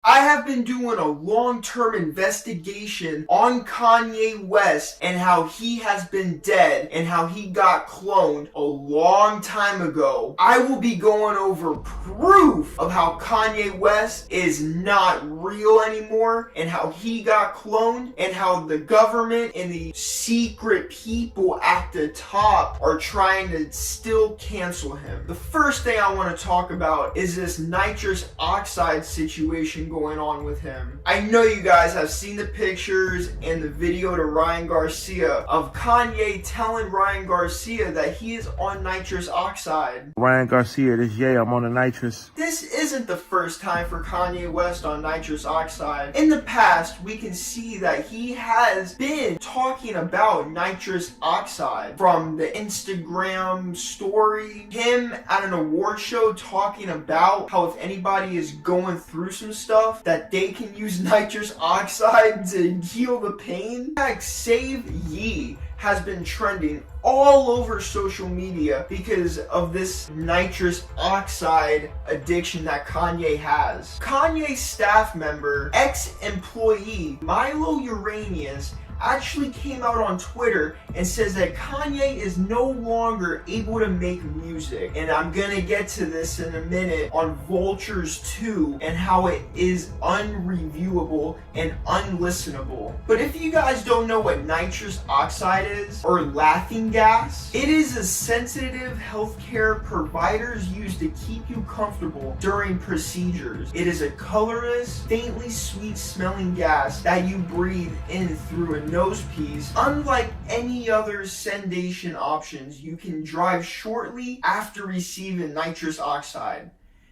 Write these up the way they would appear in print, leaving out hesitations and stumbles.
I have been doing a long-term investigation on Kanye West and how he has been dead and how he got cloned a long time ago. I will be going over proof of how Kanye West is not real anymore and how he got cloned and how the government and the secret people at the top are trying to still cancel him. The first thing I want to talk about is this Nitrous Oxide situation going on with him. I know you guys have seen the pictures and the video to Ryan Garcia of Kanye telling Ryan Garcia that he is on Nitrous Oxide. Ryan Garcia, this I'm on the Nitrous. This isn't the first time for Kanye West on Nitrous Oxide. In the past, we can see that he has been talking about Nitrous Oxide, from the Instagram story, him at an award show talking about how if anybody is going through some stuff that they can use Nitrous Oxide to heal the pain. Save Ye has been trending all over social media because of this Nitrous Oxide addiction that Kanye has. Kanye's staff member, ex-employee Milo Yiansnopoulos actually came out on Twitter and says that Kanye is no longer able to make music. And I'm gonna get to this in a minute on Vultures 2 and how it is unreviewable and unlistenable. But if you guys don't know what Nitrous Oxide is, or laughing gas, it is a sensitive healthcare providers use to keep you comfortable during procedures. It is a colorless, faintly sweet smelling gas that you breathe in through a nose piece. Unlike any other sedation options, you can drive shortly after receiving Nitrous Oxide.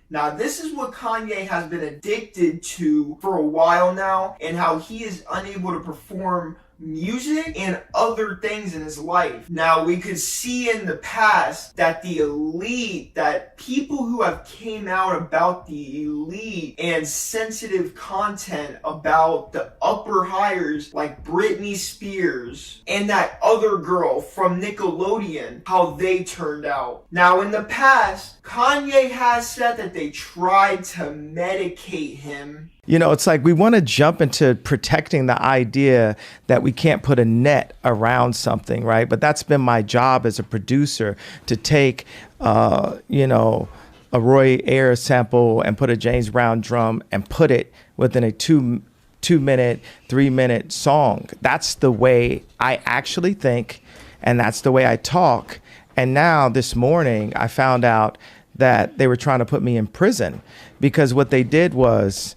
Now, this is what Kanye has been addicted to for a while now, and how he is unable to perform music and other things in his life. Now, we could see in the past that the elite, that people who have came out about the elite and sensitive content about the upper hires like Britney Spears and that other girl from Nickelodeon, how they turned out. Now, in the past, Kanye has said that they tried to medicate him. You know, it's like we want to jump into protecting the idea that we can't put a net around something, right? But that's been my job as a producer, to take, you know, a Roy Ayers sample and put a James Brown drum and put it within a 2-minute, 3-minute song. That's the way I actually think, and that's the way I talk. And now this morning, I found out that they were trying to put me in prison because what they did was,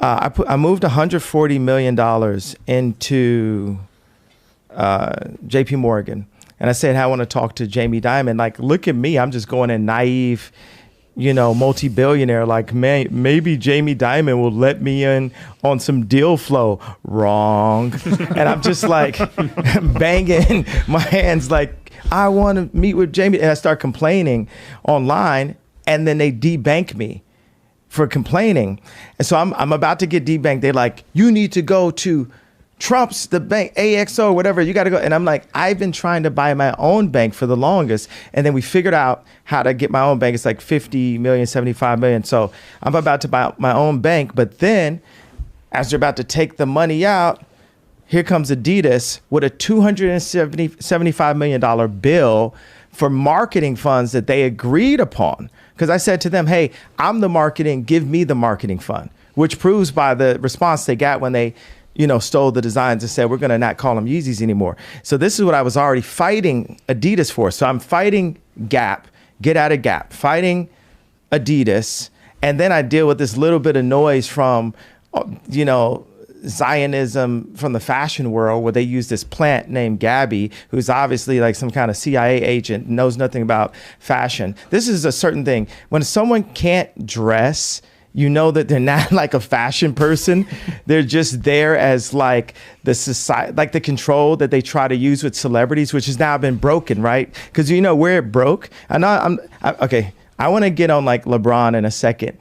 I moved $140 million into JP Morgan. And I said, I want to talk to Jamie Dimon. Like, look at me. I'm just going in naive, you know, multi-billionaire. Like, maybe Jamie Dimon will let me in on some deal flow. Wrong. And I'm just like banging my hands like, I want to meet with Jamie. And I start complaining online, and then they debank me for complaining. And so I'm about to get debanked. They're like, you need to go to Trump's, the bank, AXO, whatever, you got to go. And I'm like, I've been trying to buy my own bank for the longest. And then we figured out how to get my own bank. It's like 50 million, 75 million. So I'm about to buy my own bank. But then as they're about to take the money out, here comes Adidas with a $275 million bill for marketing funds that they agreed upon. Because I said to them, hey, I'm the marketing, give me the marketing fund, which proves by the response they got when they, you know, stole the designs and said, we're going to not call them Yeezys anymore. So this is what I was already fighting Adidas for. So I'm fighting Gap, get out of Gap, fighting Adidas. And then I deal with this little bit of noise from, you know, Zionism from the fashion world, where they use this plant named Gabby, who's obviously like some kind of CIA agent, knows nothing about fashion. This is a certain thing. When someone can't dress, you know that they're not like a fashion person. They're just there as like the society, like the control that they try to use with celebrities, which has now been broken, right? Because you know where it broke. Okay, I want to get on like LeBron in a second.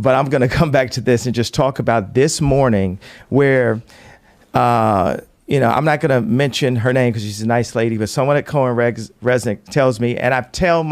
But I'm going to come back to this and just talk about this morning where, I'm not going to mention her name because she's a nice lady, but someone at Cohen Resnick tells me, and I tell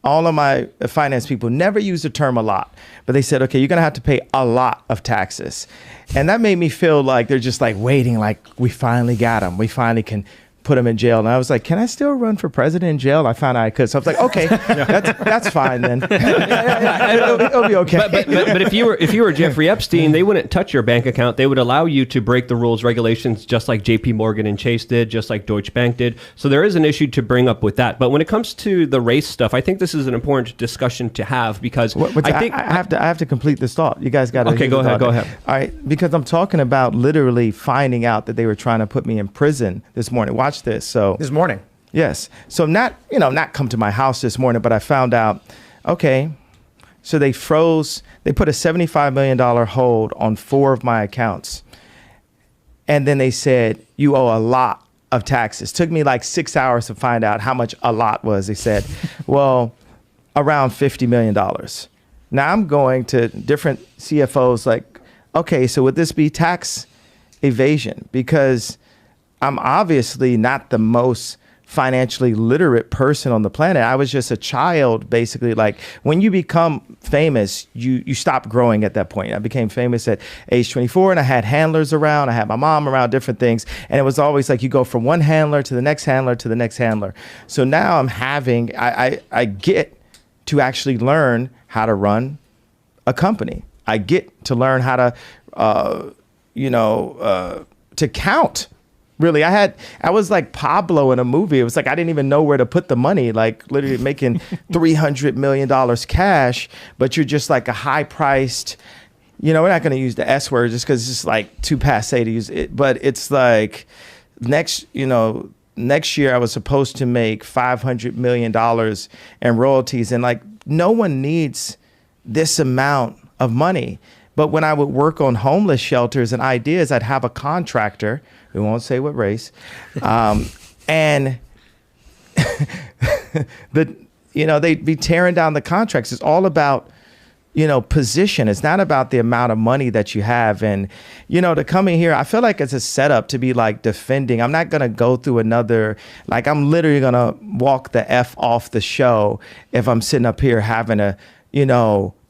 all of my finance people, never use the term a lot, but they said, okay, you're going to have to pay a lot of taxes. And that made me feel like they're just like waiting, like we finally got him. We finally can put him in jail. And I was like, can I still run for president in jail? I found out I could. So I was like, okay, that's fine then. It'll be okay. But if you were Jeffrey Epstein, they wouldn't touch your bank account. They would allow you to break the rules, regulations, just like JP Morgan and Chase did, just like Deutsche Bank did. So there is an issue to bring up with that. But when it comes to the race stuff, I think this is an important discussion to have because I have to complete this thought. You guys got to. Okay, go ahead. All right, because I'm talking about literally finding out that they were trying to put me in prison this morning. Watch this. So this morning. Yes. So not come to my house this morning, but I found out, okay, so they put a $75 million hold on 4 of my accounts. And then they said, you owe a lot of taxes. Took me like 6 hours to find out how much a lot was. They said, well, around $50 million. Now I'm going to different CFOs like, okay, so would this be tax evasion? Because I'm obviously not the most financially literate person on the planet. I was just a child, basically. Like when you become famous, you stop growing at that point. I became famous at age 24 and I had handlers around. I had my mom around, different things. And it was always like you go from one handler to the next handler to the next handler. So now I get to actually learn how to run a company. I get to learn how to count. Really, I was like Pablo in a movie. It was like I didn't even know where to put the money, like literally making $300 million cash, but you're just like a high-priced, we're not going to use the S word just because it's like too passe to use it, but it's like next year I was supposed to make $500 million in royalties, and like no one needs this amount of money. But when I would work on homeless shelters and ideas, I'd have a contractor, we won't say what race, and they'd be tearing down the contracts. It's all about, position. It's not about the amount of money that you have. And, to come in here, I feel like it's a setup to be like defending. I'm not going to go through I'm literally going to walk the F off the show if I'm sitting up here having a,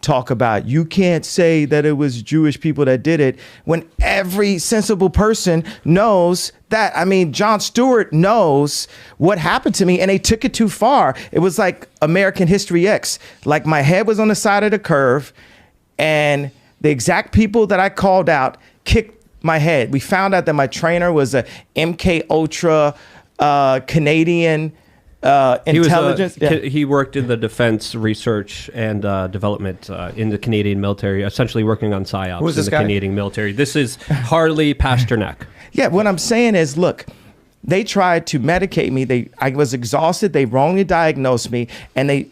talk about you can't say that it was Jewish people that did it when every sensible person knows that. I mean, Jon Stewart knows what happened to me and they took it too far. It was like American History X. Like my head was on the side of the curve and the exact people that I called out kicked my head. We found out that my trainer was a MK Ultra Canadian intelligence. He worked in the defense research and development in the Canadian military, essentially working on psyops in the Canadian military. This is Harley Pasternak. Yeah, what I'm saying is, look, they tried to medicate me. I was exhausted. They wrongly diagnosed me, and they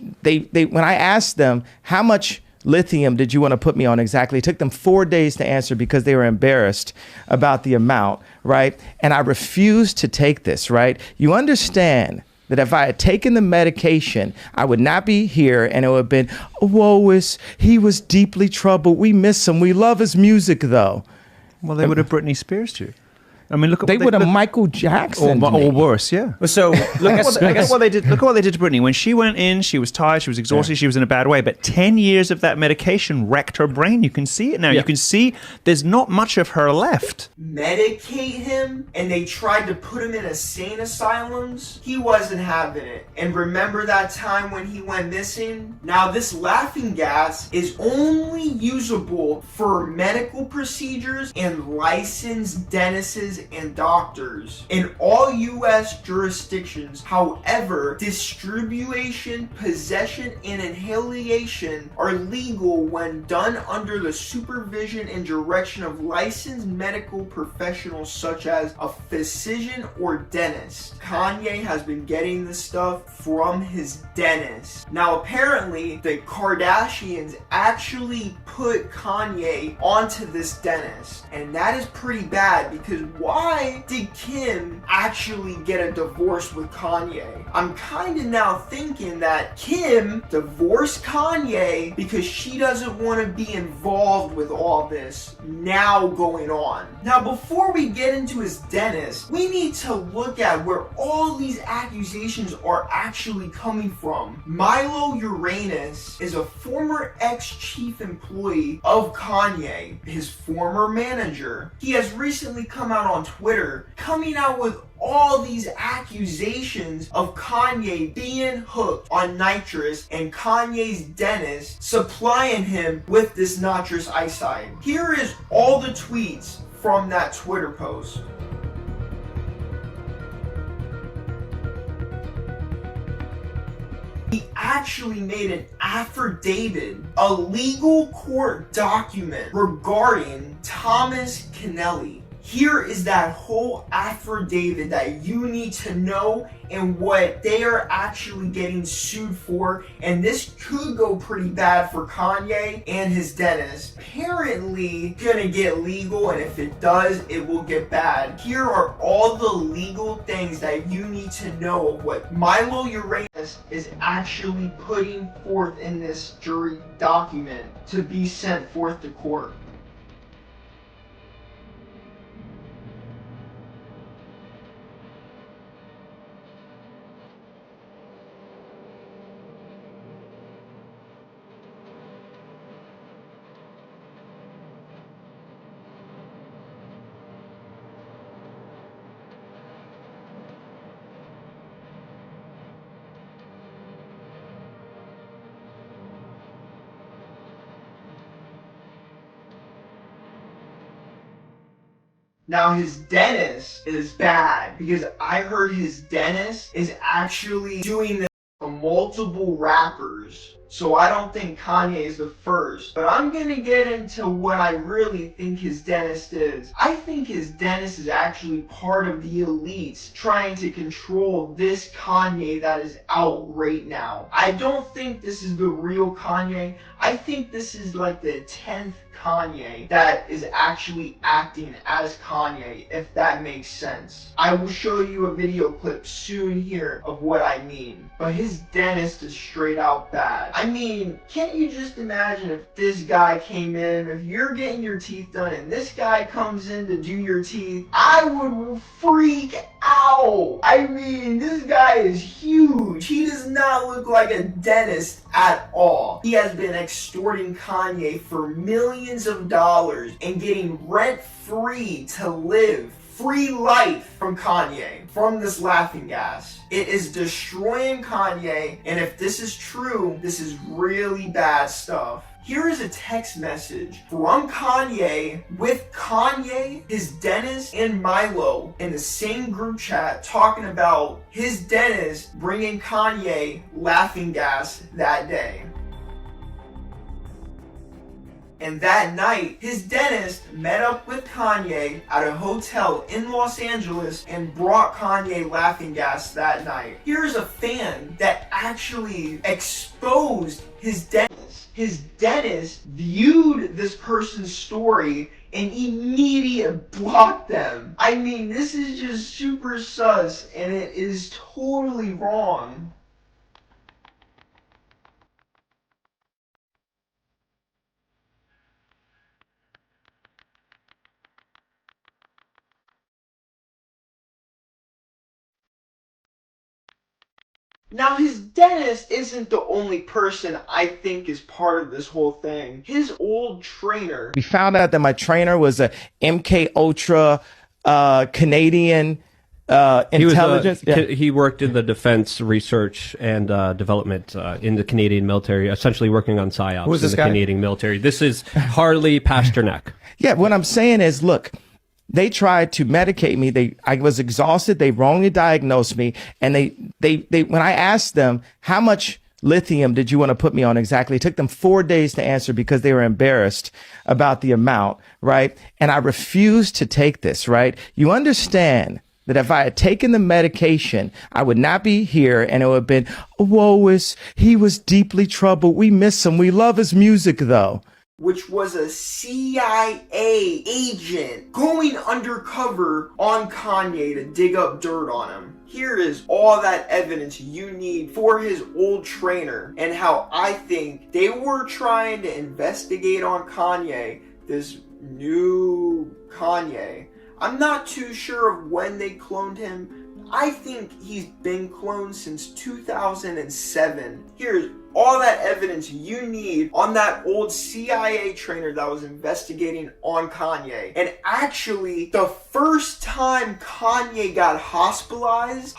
when I asked them how much lithium did you want to put me on exactly, it took them 4 days to answer because they were embarrassed about the amount, right? And I refused to take this, right? You understand that if I had taken the medication, I would not be here, and it would have been, he was deeply troubled. We miss him. We love his music, though. Well, they would have Britney Spears you. I mean, look. They would have Michael Jackson, or worse, yeah. So look at what they did. Look at what they did to Britney. When she went in, she was tired, she was exhausted, she was in a bad way. But 10 years of that medication wrecked her brain. You can see it now. Yeah. You can see there's not much of her left. Medicate him, and they tried to put him in insane asylums. He wasn't having it. And remember that time when he went missing? Now this laughing gas is only usable for medical procedures and licensed dentists and doctors in all U.S. jurisdictions. However, distribution, possession, and inhalation are legal when done under the supervision and direction of licensed medical professionals such as a physician or dentist. Kanye has been getting this stuff from his dentist. Now apparently the Kardashians actually put Kanye onto this dentist, and that is pretty bad because why did Kim actually get a divorce with Kanye? I'm kind of now thinking that Kim divorced Kanye because she doesn't want to be involved with all this now going on. Now, before we get into his dentist, we need to look at where all these accusations are actually coming from. Milo Yiansnopoulos is a former ex-chief employee of Kanye, his former manager. He has recently come out on Twitter, coming out with all these accusations of Kanye being hooked on Nitrous and Kanye's dentist supplying him with this Nitrous Oxide. Here is all the tweets from that Twitter post. He actually made an affidavit, a legal court document regarding Thomas Connelly. Here is that whole affidavit that you need to know and what they are actually getting sued for, and this could go pretty bad for Kanye and his dentist. Apparently gonna get legal, and if it does, it will get bad. Here are all the legal things that you need to know of what Milo Yiansnopoulos is actually putting forth in this jury document to be sent forth to court. Now his dentist is bad because I heard his dentist is actually doing this for multiple rappers. So I don't think Kanye is the first. But I'm gonna get into what I really think his dentist is. I think his dentist is actually part of the elites trying to control this Kanye that is out right now. I don't think this is the real Kanye. I think this is like the 10th Kanye that is actually acting as Kanye, if that makes sense. I will show you a video clip soon here of what I mean. But his dentist is straight out bad. I mean, can't you just imagine if this guy came in, if you're getting your teeth done and this guy comes in to do your teeth, I would freak out. I mean, this guy is huge. He does not look like a dentist at all. He has been extorting Kanye for millions of dollars and getting rent-free to live free life from Kanye, from this laughing gas. It is destroying Kanye, and if this is true, this is really bad stuff. Here is a text message from Kanye with Kanye, his dentist, and Milo in the same group chat talking about his dentist bringing Kanye laughing gas that day. And that night, his dentist met up with Kanye at a hotel in Los Angeles and brought Kanye laughing gas that night. Here's a fan that actually exposed his dentist. His dentist viewed this person's story and immediately blocked them. I mean, this is just super sus, and it is totally wrong. Now, his dentist isn't the only person I think is part of this whole thing. His old trainer. We found out that my trainer was a MK Ultra Canadian intelligence. He worked in the defense research and development in the Canadian military, essentially working on psyops Who's in this the guy? Canadian military. This is Harley Pasternak. Yeah, what I'm saying is, look, they tried to medicate me. I was exhausted. They wrongly diagnosed me. And they when I asked them, how much lithium did you want to put me on exactly? It took them 4 days to answer because they were embarrassed about the amount, right? And I refused to take this, right? You understand that if I had taken the medication, I would not be here, and it would have been, he was deeply troubled. We miss him. We love his music, though. which was a CIA agent going undercover on Kanye to dig up dirt on him. Here is all that evidence you need for his old trainer and how I think they were trying to investigate on Kanye, this new Kanye. I'm not too sure of when they cloned him. I think he's been cloned since 2007. Here's all that evidence you need on that old CIA trainer that was investigating on Kanye. And actually, the first time Kanye got hospitalized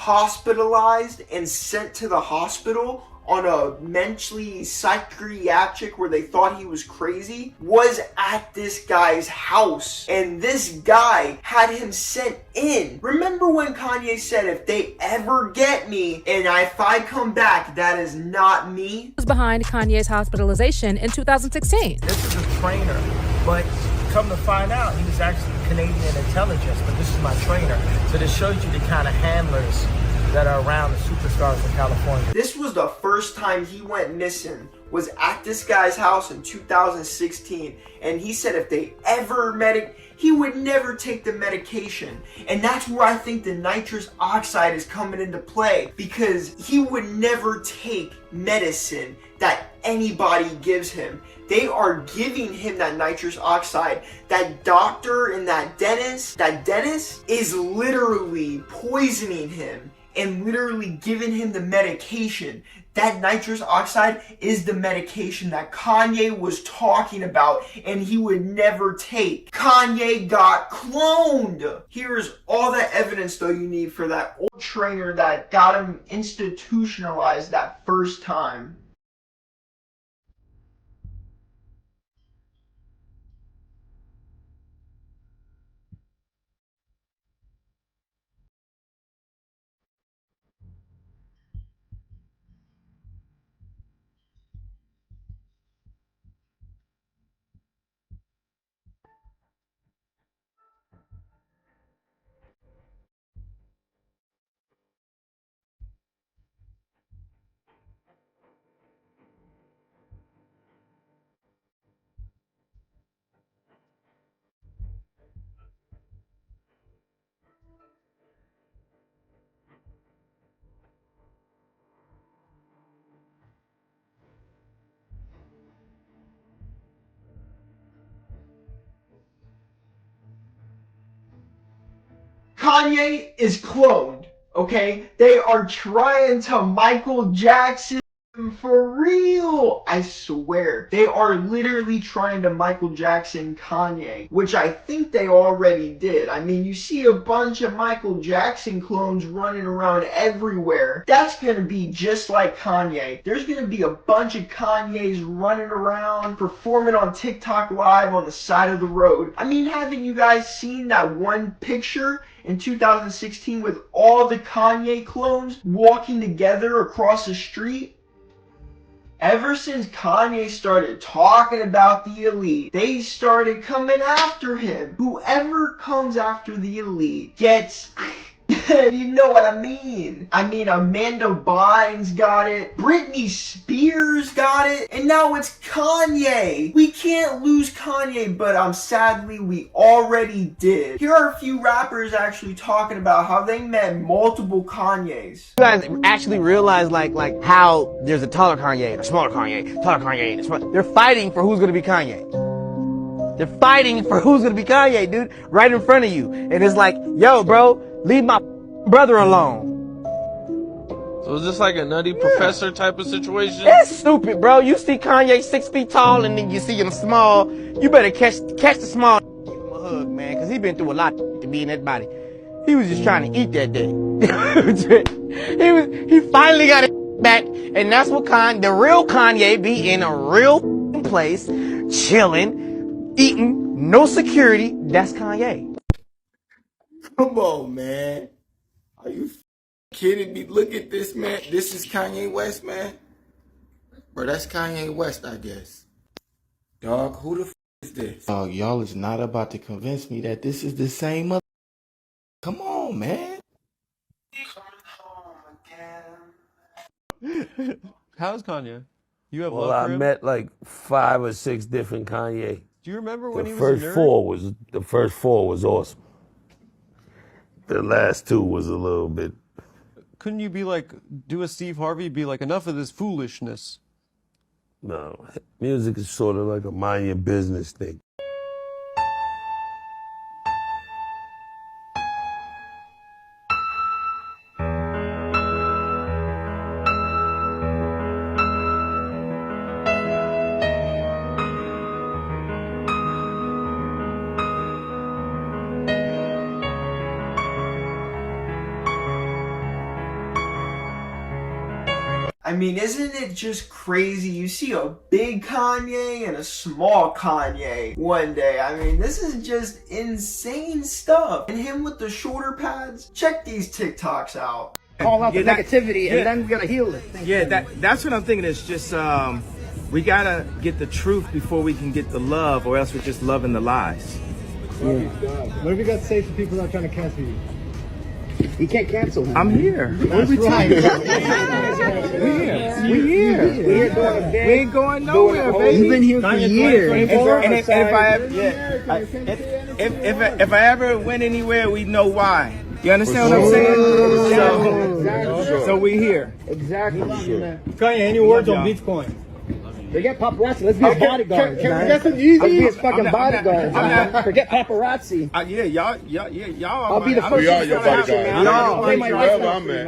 and sent to the hospital on a mentally psychiatric where they thought he was crazy was at this guy's house. And this guy had him sent in. Remember when Kanye said, if they ever get me and if I come back, that is not me? Was behind Kanye's hospitalization in 2016. This is a trainer, but come to find out, he was actually Canadian intelligence, but this is my trainer. So this shows you the kind of handlers that are around the superstars in California. This was the first time he went missing, was at this guy's house in 2016, and he said if they ever he would never take the medication. And that's where I think the nitrous oxide is coming into play, because he would never take medicine that anybody gives him. They are giving him that nitrous oxide. That doctor and that dentist is literally poisoning him and literally giving him the medication. That nitrous oxide is the medication that Kanye was talking about and he would never take. Kanye got cloned. Here's all the evidence though you need for that old trainer that got him institutionalized that first time. Kanye is cloned, okay? They are trying to Michael Jackson for real. I swear. They are literally trying to Michael Jackson Kanye, which I think they already did. I mean, you see a bunch of Michael Jackson clones running around everywhere. That's gonna be just like Kanye. There's gonna be a bunch of Kanyes running around, performing on TikTok Live on the side of the road. I mean, haven't you guys seen that one picture in 2016 with all the Kanye clones walking together across the street? Ever since Kanye started talking about the elite, they started coming after him. Whoever comes after the elite gets... you know what I mean. I mean, Amanda Bynes got it. Britney Spears got it. And now it's Kanye. We can't lose Kanye, but sadly, we already did. Here are a few rappers actually talking about how they met multiple Kanyes. You guys actually realize like how there's a taller Kanye, a smaller Kanye, taller Kanye, and a smaller. They're fighting for who's gonna be Kanye. They're fighting for who's gonna be Kanye, dude, right in front of you. And it's like, yo, bro, leave my brother alone. So is this like a nutty professor type of situation? It's stupid, bro. You see Kanye 6 feet tall and then you see him small. You better catch the small. Give him a hug, man, because he been through a lot to be in that body. He was just trying to eat that day. he finally got it back, and that's what the real Kanye be in a real place, chilling, eating, no security. That's Kanye. Come on, man. Are you kidding me? Look at this, man. This is Kanye West, man. Bro, that's Kanye West, I guess. Dog, who the is this? Dog, y'all is not about to convince me that this is the same mother. Come on, man. How's Kanye? You have Well, love I for him? met like 5 or 6 different Kanye. Do you remember when The he was a first nerd? the first four was awesome. The last 2 was a little bit. Couldn't you be like, do a Steve Harvey, be like, enough of this foolishness? No, music is sort of like a mind your business thing. I mean, isn't it just crazy? You see a big Kanye and a small Kanye one day. I mean, this is just insane stuff. And him with the shoulder pads. Check these TikToks out. Call out the negativity and then we gotta heal it. That's what I'm thinking. It's just we gotta get the truth before we can get the love, or else we're just loving the lies. What have you got to say for people that are trying to cancel you? He can't cancel him. I'm here. That's right. We here. We ain't going nowhere, baby. You've been here for years. If I ever went anywhere, we know why. You understand what I'm saying? So we here. Exactly. Kanye, any words on Bitcoin? Forget paparazzi. Let's be his bodyguards. Can we get some Yeezys? Let's be his fucking bodyguards. Forget paparazzi. Y'all. I'll be the first. We are your bodyguard.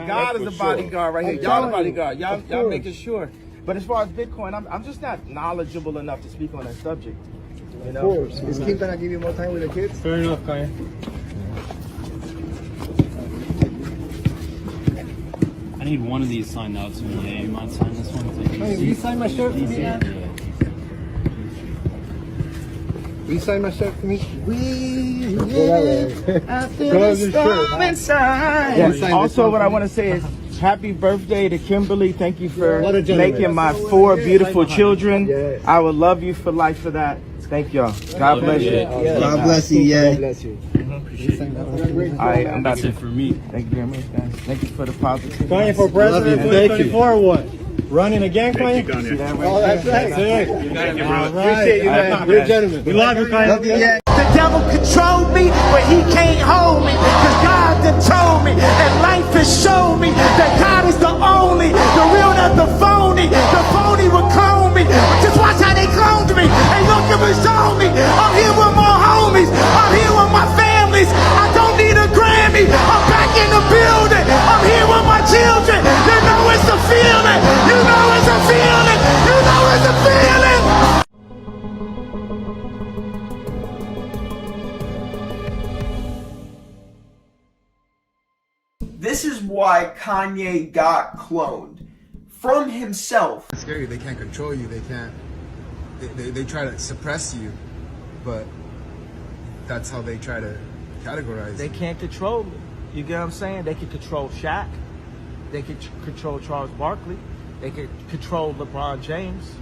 God is the bodyguard right here. Y'all the bodyguard. Y'all making sure. But as far as Bitcoin, I'm just not knowledgeable enough to speak on that subject. You know? Of course. Is Kim gonna give you more time with the kids? Fair enough, Kanye. I need one of these signed out to me. Yeah, you mind signing this one? Will you sign my shirt for me? Will you sign my shirt for me? We live after the storm inside. Yes. Also, what I want to say is happy birthday to Kimberly. Thank you for making my 4 beautiful children. Yes. I will love you for life for that. Thank y'all. God bless you. God bless you, yeah. God bless you. I'm about That's it for me. Thank you very much, guys. Thank you for the positivity. Kanye for president 2024 or what? Running again, Kanye? Oh, that's right. That's it. All right. Appreciate you, man. We're gentlemen. We love you, Kanye. Love you, yeah. The devil controlled me, but he can't hold me. Cause God done told me, and life has shown me that God is the only, the real, not the phony. The phony will clone me. Just watch how they cloned me. Hey, look at me, show me. I'm here with my homies. I'm here with my families. I don't need a Grammy. I'm back in the building. I'm here with my children. You know it's a feeling. You know it's a feeling. You know it's a feeling. This is why Kanye got cloned. From himself. It's scary. They can't control you. They can't. They try to suppress you, but that's how they try to categorize. They can't control me. You get what I'm saying? They can control Shaq. They can control Charles Barkley. They can control LeBron James.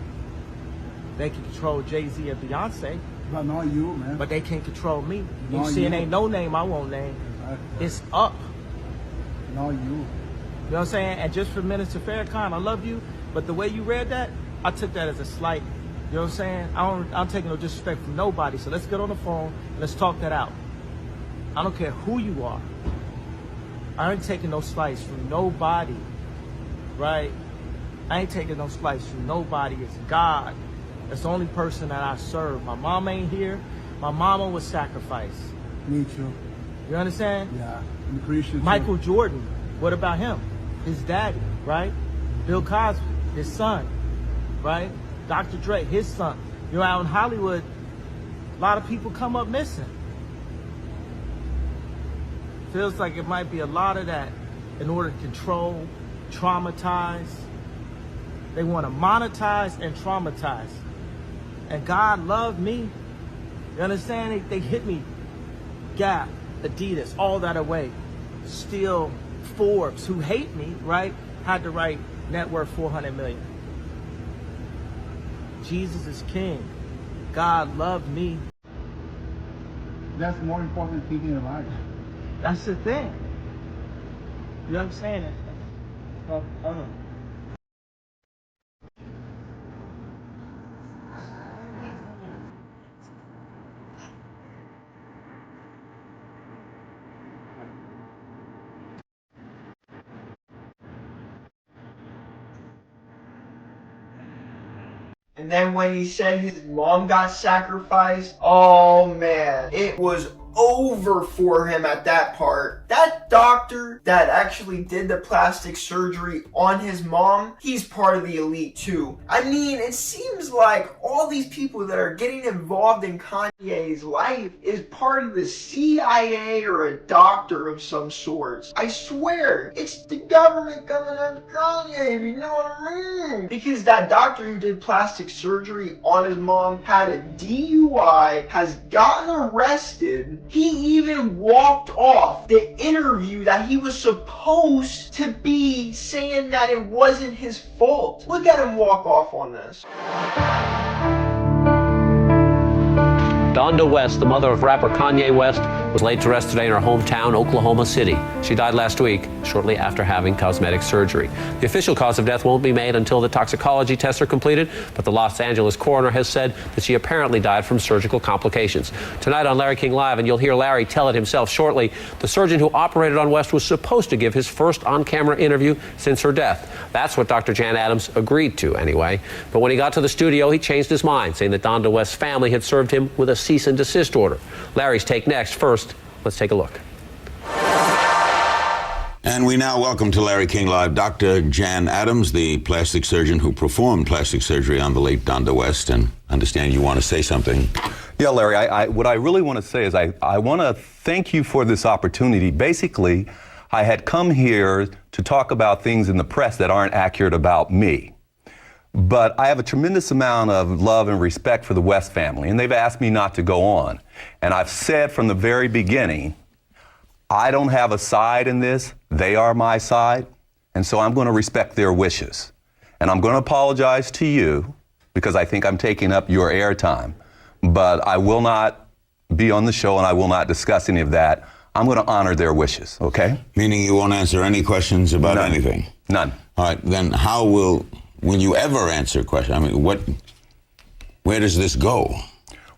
They can control Jay-Z and Beyonce. But not you, man. But they can't control me. You Not see, it you. ain't no name I won't name. Exactly. It's up. Not you. You know what I'm saying? And just for Minister Farrakhan, I love you, but the way you read that, I took that as a slight. You know what I'm saying? I'm taking no disrespect from nobody. So let's get on the phone and let's talk that out. I don't care who you are. I ain't taking no slice from nobody, right? I ain't taking no slice from nobody. It's God. That's the only person that I serve. My mom ain't here. My mama was sacrificed. Me too. You understand? Yeah. I'm appreciative. Michael Jordan, what about him? His daddy, right? Bill Cosby, his son, right? Dr. Dre, his son. You know, out in Hollywood, a lot of people come up missing. Feels like it might be a lot of that in order to control, traumatize. They want to monetize and traumatize. And God loved me. You understand? They hit me. Gap, Adidas, all that away. Still, Forbes, who hate me, right, had to write net worth 400 million. Jesus is king. God loved me. That's more important thing in life. That's the thing. You know what I'm saying? And then when he said his mom got sacrificed, oh man, it was over for him at that part. That doctor that actually did the plastic surgery on his mom, he's part of the elite too. I mean, it seems like all these people that are getting involved in Kanye's life is part of the CIA or a doctor of some sorts. I swear, it's the government coming after Kanye, if you know what I mean. Because that doctor who did plastic surgery on his mom had a DUI, has gotten arrested. He even walked off the interview that he was supposed to be saying that it wasn't his fault. Look at him walk off on this. Donda West, the mother of rapper Kanye West, was laid to rest today in her hometown, Oklahoma City. She died last week, shortly after having cosmetic surgery. The official cause of death won't be made until the toxicology tests are completed, but the Los Angeles coroner has said that she apparently died from surgical complications. Tonight on Larry King Live, and you'll hear Larry tell it himself shortly, the surgeon who operated on West was supposed to give his first on-camera interview since her death. That's what Dr. Jan Adams agreed to, anyway. But when he got to the studio, he changed his mind, saying that Donda West's family had served him with a cease and desist order. Larry's take next. First, let's take a look. And we now welcome to Larry King Live Dr. Jan Adams, the plastic surgeon who performed plastic surgery on the late Donda West. And I understand you want to say something. Yeah, Larry, what I really want to say is I want to thank you for this opportunity. Basically, I had come here to talk about things in the press that aren't accurate about me. But I have a tremendous amount of love and respect for the West family, and they've asked me not to go on. And I've said from the very beginning, I don't have a side in this. They are my side. And so I'm going to respect their wishes. And I'm going to apologize to you because I think I'm taking up your airtime. But I will not be on the show and I will not discuss any of that. I'm going to honor their wishes, okay? Meaning you won't answer any questions about anything? None. All right, then how will you ever answer questions? I mean, where does this go?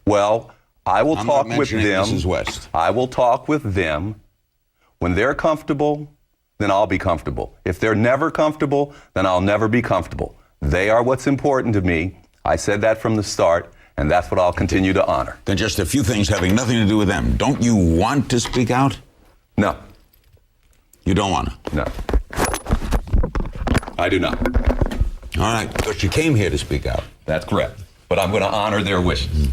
Well, I will talk with them. Mrs. West. I will talk with them. When they're comfortable, then I'll be comfortable. If they're never comfortable, then I'll never be comfortable. They are what's important to me. I said that from the start, and that's what I'll continue to honor. Then just a few things having nothing to do with them. Don't you want to speak out? No. You don't want to? No. I do not. All right, because you came here to speak out. That's correct. But I'm going to honor their wishes.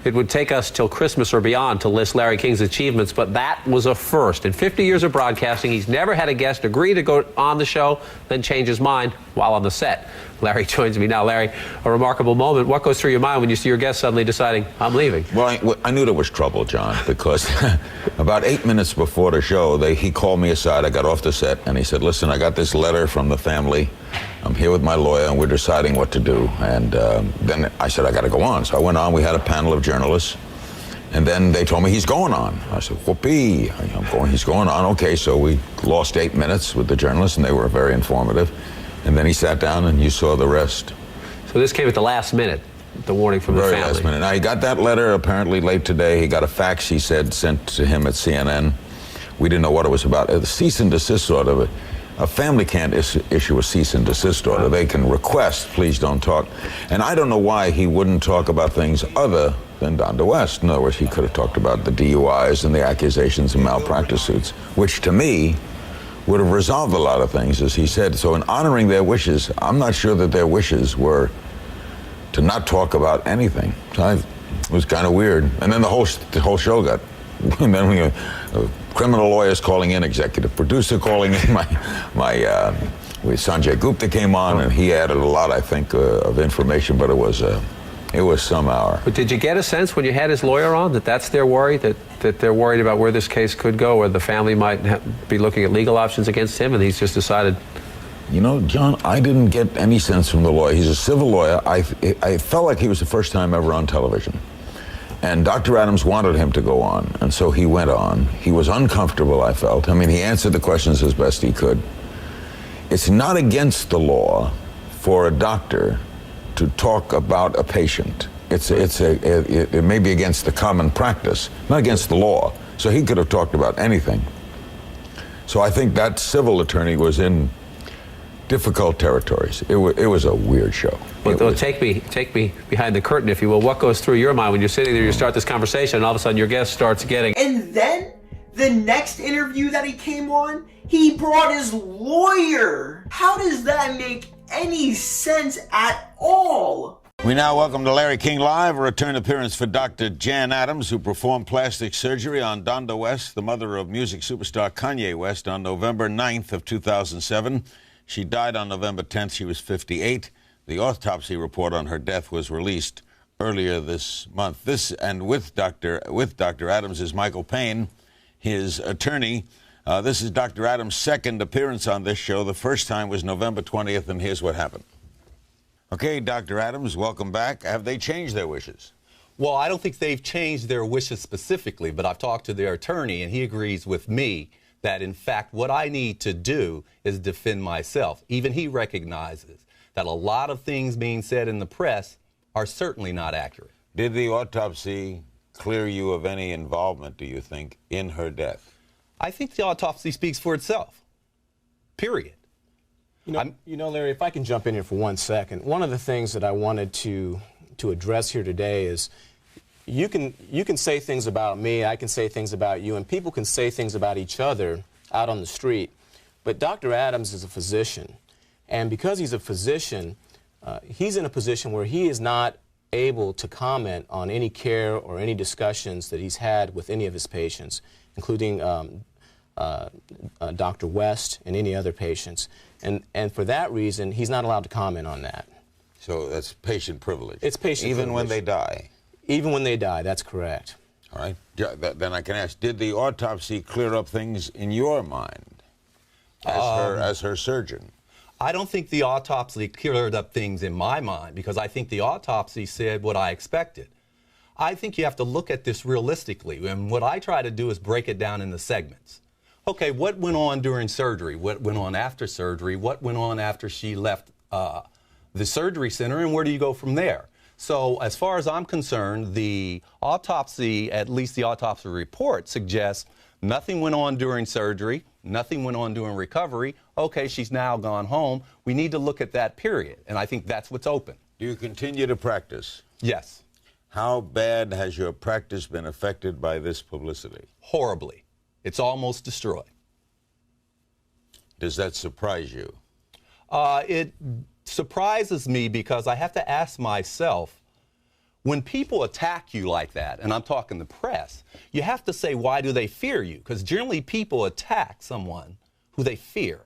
It would take us till Christmas or beyond to list Larry King's achievements, but that was a first. In 50 years of broadcasting, he's never had a guest agree to go on the show, then change his mind while on the set. Larry joins me now. Larry, a remarkable moment. What goes through your mind when you see your guest suddenly deciding, I'm leaving? Well, I knew there was trouble, John, because about 8 minutes before the show, he called me aside. I got off the set, and he said, listen, I got this letter from the family. I'm here with my lawyer, and we're deciding what to do. And then I said, I got to go on. So I went on. We had a panel of journalists. And then they told me he's going on. I said, whoopee, he's going on. Okay, so we lost 8 minutes with the journalists, and they were very informative. And then he sat down, and you saw the rest. So this came at the last minute, the warning from the family. Very last minute. Now, he got that letter apparently late today. He got a fax, he said, sent to him at CNN. We didn't know what it was about. The cease and desist order. A family can't issue a cease and desist order. They can request, please don't talk. And I don't know why he wouldn't talk about things other than Donda West. In other words, he could have talked about the DUIs and the accusations and malpractice suits, which to me would have resolved a lot of things, as he said. So in honoring their wishes, I'm not sure that their wishes were to not talk about anything. So it was kind of weird. And then the whole show got, and then we criminal lawyers calling in, executive producer calling in, Sanjay Gupta came on, and he added a lot, I think, of information, but it was some hour. But did you get a sense when you had his lawyer on that that's their worry, that they're worried about where this case could go, or the family might be looking at legal options against him, and he's just decided? You know, John, I didn't get any sense from the lawyer. He's a civil lawyer. I felt like he was the first time ever on television. And Dr. Adams wanted him to go on, and so he went on. He was uncomfortable, I felt. I mean, he answered the questions as best he could. It's not against the law for a doctor to talk about a patient. It may be against the common practice, not against the law. So he could have talked about anything. So I think that civil attorney was in difficult territories. It was a weird show. Well, take me behind the curtain, if you will. What goes through your mind when you're sitting there, you start this conversation, and all of a sudden your guest starts getting... And then, the next interview that he came on, he brought his lawyer. How does that make any sense at all? We now welcome to Larry King Live, a return appearance for Dr. Jan Adams, who performed plastic surgery on Donda West, the mother of music superstar Kanye West, on November 9th of 2007. She died on November 10th. She was 58. The autopsy report on her death was released earlier this month. With Dr. Adams is Michael Payne, his attorney. This is Dr. Adams' second appearance on this show. The first time was November 20th, and here's what happened. Okay, Dr. Adams, welcome back. Have they changed their wishes? Well, I don't think they've changed their wishes specifically, but I've talked to their attorney, and he agrees with me that, in fact, what I need to do is defend myself. Even he recognizes that a lot of things being said in the press are certainly not accurate. Did the autopsy clear you of any involvement, do you think, in her death? I think the autopsy speaks for itself, period. You know, Larry, if I can jump in here for 1 second, one of the things that I wanted to address here today is you can say things about me, I can say things about you, and people can say things about each other out on the street. But Dr. Adams is a physician, and because he's a physician, he's in a position where he is not able to comment on any care or any discussions that he's had with any of his patients, including Dr. West and any other patients. And for that reason, he's not allowed to comment on that. So that's patient privilege. It's patient privilege. Even when they die? Even when they die, that's correct. All right. Then I can ask, did the autopsy clear up things in your mind as her surgeon? I don't think the autopsy cleared up things in my mind, because I think the autopsy said what I expected. I think you have to look at this realistically, and what I try to do is break it down into segments. Okay, what went on during surgery? What went on after surgery? What went on after she left the surgery center, and where do you go from there? So as far as I'm concerned, the autopsy, at least the autopsy report, suggests nothing went on during surgery, nothing went on during recovery. Okay, she's now gone home. We need to look at that period, and I think that's what's open. Do you continue to practice? Yes. How bad has your practice been affected by this publicity? Horribly. It's almost destroyed. Does that surprise you? It surprises me because I have to ask myself, when people attack you like that, and I'm talking the press, you have to say, why do they fear you? Because generally people attack someone who they fear.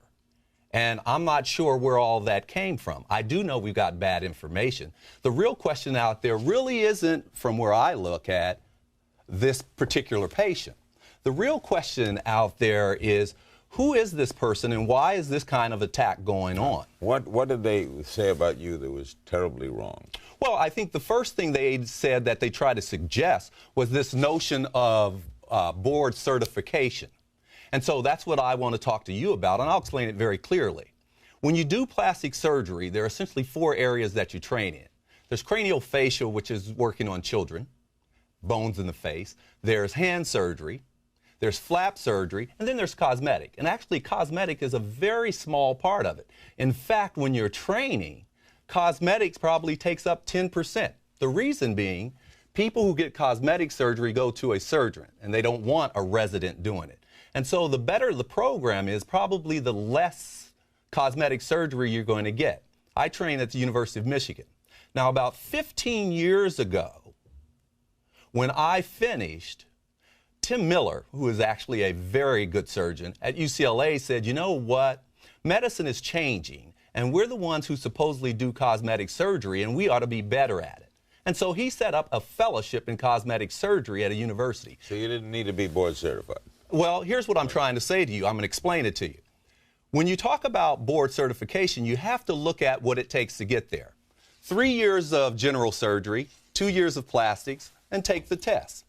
And I'm not sure where all that came from. I do know we've got bad information. The real question out there really isn't, from where I look at, this particular patient. The real question out there is, who is this person and why is this kind of attack going on? What did they say about you that was terribly wrong? Well, I think the first thing they said that they tried to suggest was this notion of board certification. And so that's what I want to talk to you about, and I'll explain it very clearly. When you do plastic surgery, there are essentially 4 areas that you train in. There's craniofacial, which is working on children, bones in the face. There's hand surgery. There's flap surgery, and then there's cosmetic. And actually, cosmetic is a very small part of it. In fact, when you're training, cosmetics probably takes up 10%. The reason being, people who get cosmetic surgery go to a surgeon, and they don't want a resident doing it. And so the better the program is, probably the less cosmetic surgery you're going to get. I train at the University of Michigan. Now, about 15 years ago, when I finished, Tim Miller, who is actually a very good surgeon at UCLA, said, you know what? Medicine is changing, and we're the ones who supposedly do cosmetic surgery, and we ought to be better at it. And so he set up a fellowship in cosmetic surgery at a university. So you didn't need to be board certified? Well, here's what I'm trying to say to you. I'm going to explain it to you. When you talk about board certification, you have to look at what it takes to get there. 3 years of general surgery, 2 years of plastics, and take the test.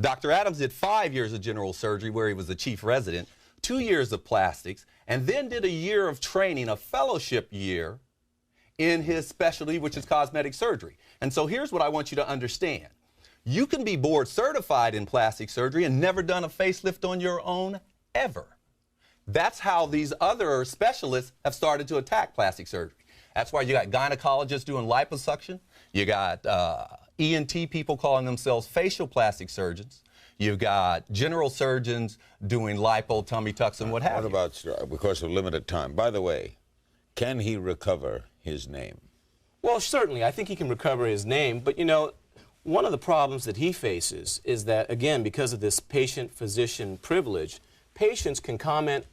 Dr. Adams did 5 years of general surgery where he was the chief resident, 2 years of plastics, and then did a year of training, a fellowship year, in his specialty, which is cosmetic surgery. And so here's what I want you to understand. You can be board certified in plastic surgery and never done a facelift on your own, ever. That's how these other specialists have started to attack plastic surgery. That's why you got gynecologists doing liposuction. You got ENT people calling themselves facial plastic surgeons. You've got general surgeons doing lipo, tummy tucks, and what have you. What about, because of limited time, by the way, can he recover his name? Well, certainly. I think he can recover his name. But, you know, one of the problems that he faces is that, again, because of this patient-physician privilege, patients can comment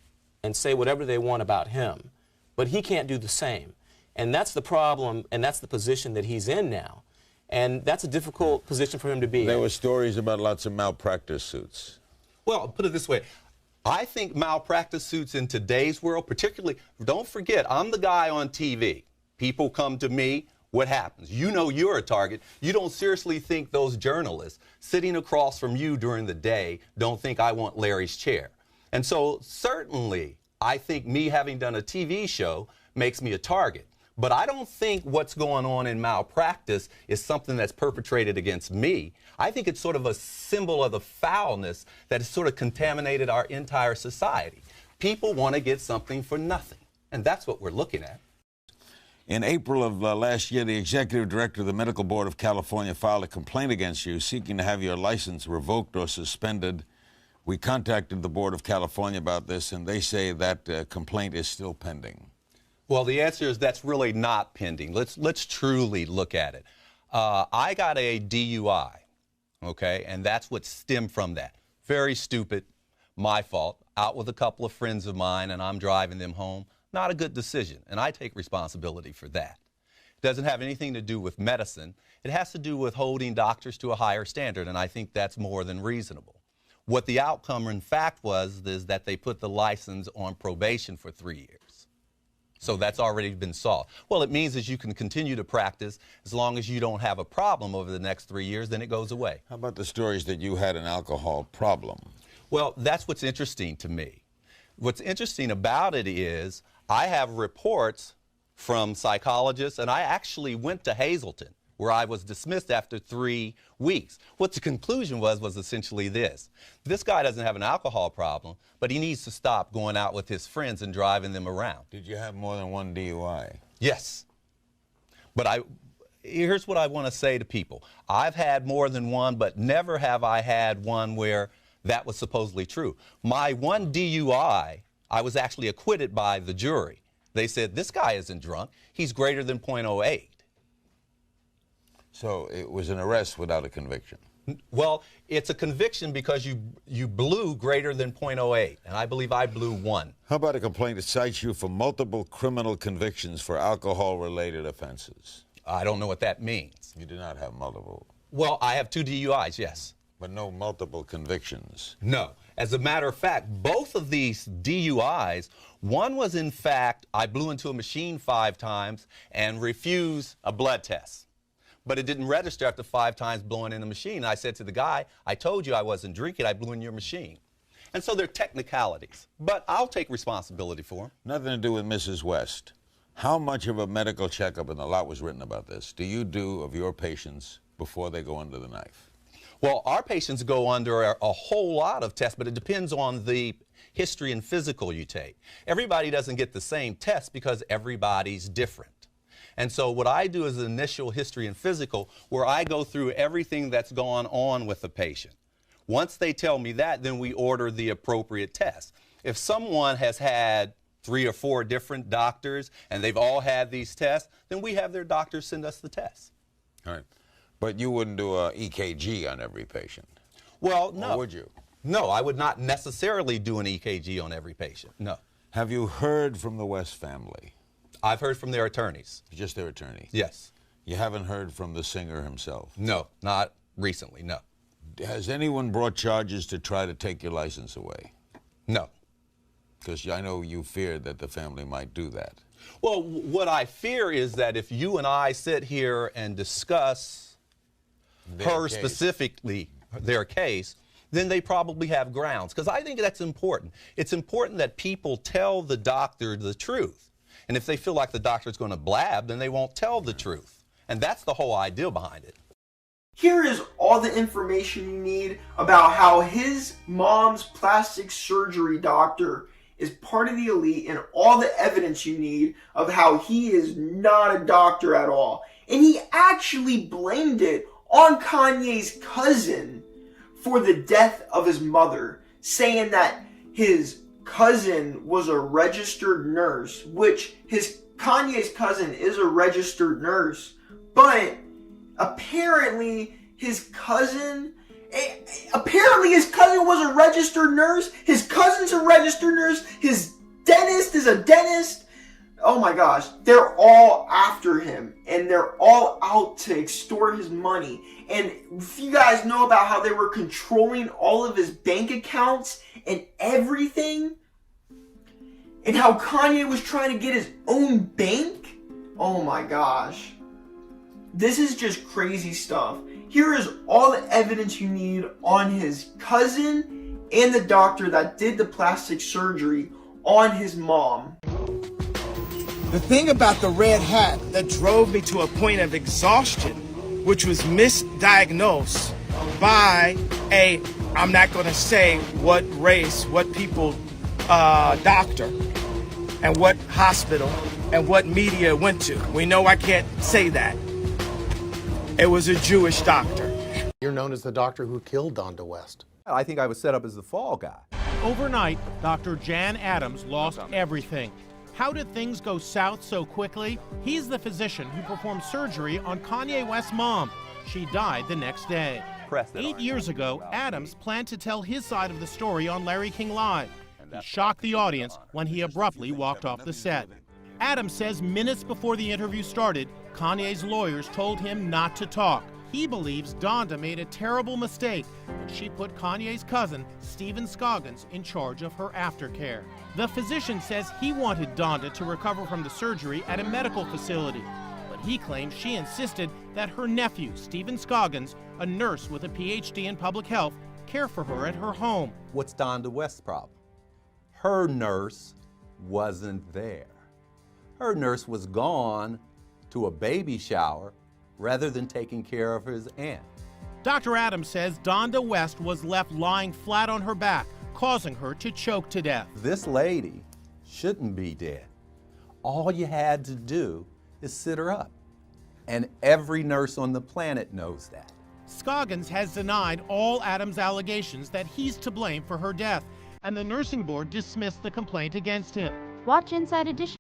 and say whatever they want about him, but he can't do the same. And that's the problem, and that's the position that he's in now. And that's a difficult position for him to be in. There were stories about lots of malpractice suits. Well, put it this way. I think malpractice suits in today's world, particularly, don't forget, I'm the guy on TV. People come to me. What happens? You know you're a target. You don't seriously think those journalists sitting across from you during the day don't think I want Larry's chair. And so certainly, I think me having done a TV show makes me a target. But I don't think what's going on in malpractice is something that's perpetrated against me. I think it's sort of a symbol of the foulness that has sort of contaminated our entire society. People want to get something for nothing, and that's what we're looking at. In April of last year, the executive director of the Medical Board of California filed a complaint against you seeking to have your license revoked or suspended. We contacted the Board of California about this, and they say that complaint is still pending. Well, the answer is that's really not pending. Let's truly look at it. I got a DUI, okay, and that's what stemmed from that. Very stupid, my fault. Out with a couple of friends of mine, and I'm driving them home. Not a good decision, and I take responsibility for that. It doesn't have anything to do with medicine. It has to do with holding doctors to a higher standard, and I think that's more than reasonable. What the outcome, in fact, was is that they put the license on probation for 3 years. So that's already been solved. Well, it means that you can continue to practice as long as you don't have a problem over the next 3 years, then it goes away. How about the stories that you had an alcohol problem? Well, that's what's interesting to me. What's interesting about it is I have reports from psychologists, and I actually went to Hazleton, where I was dismissed after 3 weeks. What the conclusion was essentially this. This guy doesn't have an alcohol problem, but he needs to stop going out with his friends and driving them around. Did you have more than one DUI? Yes. But here's what I want to say to people. I've had more than one, but never have I had one where that was supposedly true. My one DUI, I was actually acquitted by the jury. They said, this guy isn't drunk. He's greater than .08. So it was an arrest without a conviction? Well, it's a conviction because you blew greater than .08, and I believe I blew 1. How about a complaint that cites you for multiple criminal convictions for alcohol-related offenses? I don't know what that means. You do not have multiple? Well, I have 2 DUIs, yes. But no multiple convictions? No. As a matter of fact, both of these DUIs, one was in fact, I blew into a machine 5 times and refused a blood test. But it didn't register after 5 times blowing in the machine. I said to the guy, I told you I wasn't drinking, I blew in your machine. And so they're technicalities, but I'll take responsibility for them. Nothing to do with Mrs. West. How much of a medical checkup, and a lot was written about this, do you do of your patients before they go under the knife? Well, our patients go under a whole lot of tests, but it depends on the history and physical you take. Everybody doesn't get the same test because everybody's different. And so what I do is an initial history and physical where I go through everything that's gone on with the patient. Once they tell me that, then we order the appropriate test. If someone has had 3 or 4 different doctors and they've all had these tests, then we have their doctors send us the tests. All right. But you wouldn't do an EKG on every patient? Well, no. Or would you? No, I would not necessarily do an EKG on every patient, no. Have you heard from the West family? I've heard from their attorneys. Just their attorney? Yes. You haven't heard from the singer himself? No, not recently, no. Has anyone brought charges to try to take your license away? No. Because I know you feared that the family might do that. Well, what I fear is that if you and I sit here and discuss specifically, their case, then they probably have grounds. Because I think that's important. It's important that people tell the doctor the truth. And if they feel like the doctor's going to blab, then they won't tell the truth. And that's the whole idea behind it. Here is all the information you need about how his mom's plastic surgery doctor is part of the elite and all the evidence you need of how he is not a doctor at all. And he actually blamed it on Kanye's cousin for the death of his mother, saying that his cousin was a registered nurse, which Kanye's cousin is a registered nurse, but apparently his cousin was a registered nurse, his cousin's a registered nurse, his dentist is a dentist. Oh my gosh, they're all after him, and they're all out to extort his money. And if you guys know about how they were controlling all of his bank accounts and everything, and how Kanye was trying to get his own bank, oh my gosh. This is just crazy stuff. Here is all the evidence you need on his cousin and the doctor that did the plastic surgery on his mom. The thing about the red hat that drove me to a point of exhaustion, which was misdiagnosed by I'm not going to say what race, what people, doctor, and what hospital, and what media it went to. We know I can't say that. It was a Jewish doctor. You're known as the doctor who killed Donda West. I think I was set up as the fall guy. Overnight, Dr. Jan Adams lost everything. How did things go south so quickly? He's the physician who performed surgery on Kanye West's mom. She died the next day. 8 years ago, Adams planned to tell his side of the story on Larry King Live. He shocked the audience when he abruptly walked off the set. Adams says minutes before the interview started, Kanye's lawyers told him not to talk. He believes Donda made a terrible mistake when she put Kanye's cousin, Stephen Scoggins, in charge of her aftercare. The physician says he wanted Donda to recover from the surgery at a medical facility, but he claims she insisted that her nephew, Stephen Scoggins, a nurse with a PhD in public health, care for her at her home. What's Donda West's problem? Her nurse wasn't there. Her nurse was gone to a baby shower rather than taking care of his aunt. Dr. Adams says Donda West was left lying flat on her back, causing her to choke to death. This lady shouldn't be dead. All you had to do is sit her up. And every nurse on the planet knows that. Scoggins has denied all Adams' allegations that he's to blame for her death, and the nursing board dismissed the complaint against him. Watch Inside Edition.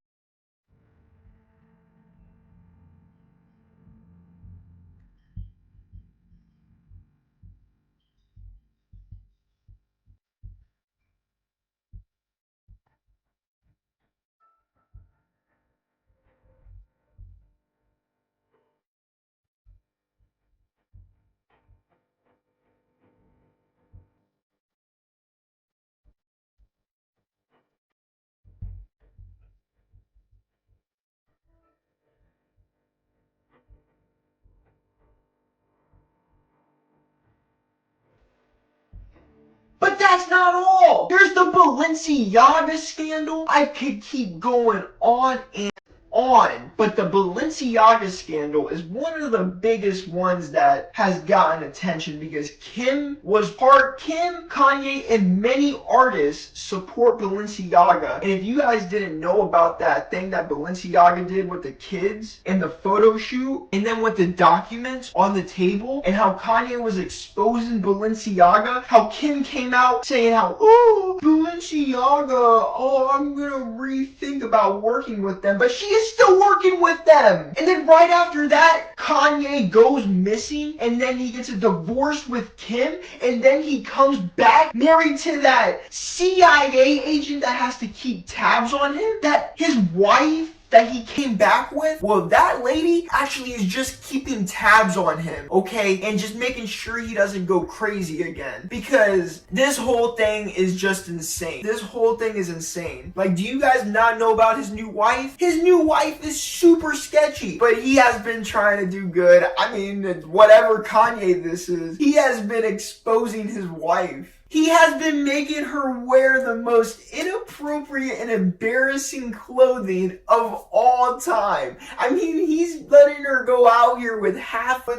But that's not all! There's the Balenciaga scandal. I could keep going on and on, but the Balenciaga scandal is one of the biggest ones that has gotten attention because Kim, Kanye, and many artists support Balenciaga. And if you guys didn't know about that thing that Balenciaga did with the kids and the photo shoot, and then with the documents on the table, and how Kanye was exposing Balenciaga, how Kim came out saying how, oh, Balenciaga, oh, I'm gonna rethink about working with them, but she is still working with them. And then right after that, Kanye goes missing, and then he gets a divorce with Kim, and then he comes back married to that CIA agent that has to keep tabs on him, that his wife that he came back with, well, that lady actually is just keeping tabs on him, okay? And just making sure he doesn't go crazy again. Because this whole thing is just insane. This whole thing is insane. Like, do you guys not know about his new wife? His new wife is super sketchy, but he has been trying to do good. I mean, whatever Kanye this is, he has been exposing his wife. He has been making her wear the most inappropriate and embarrassing clothing of all time. I mean, he's letting her go out here with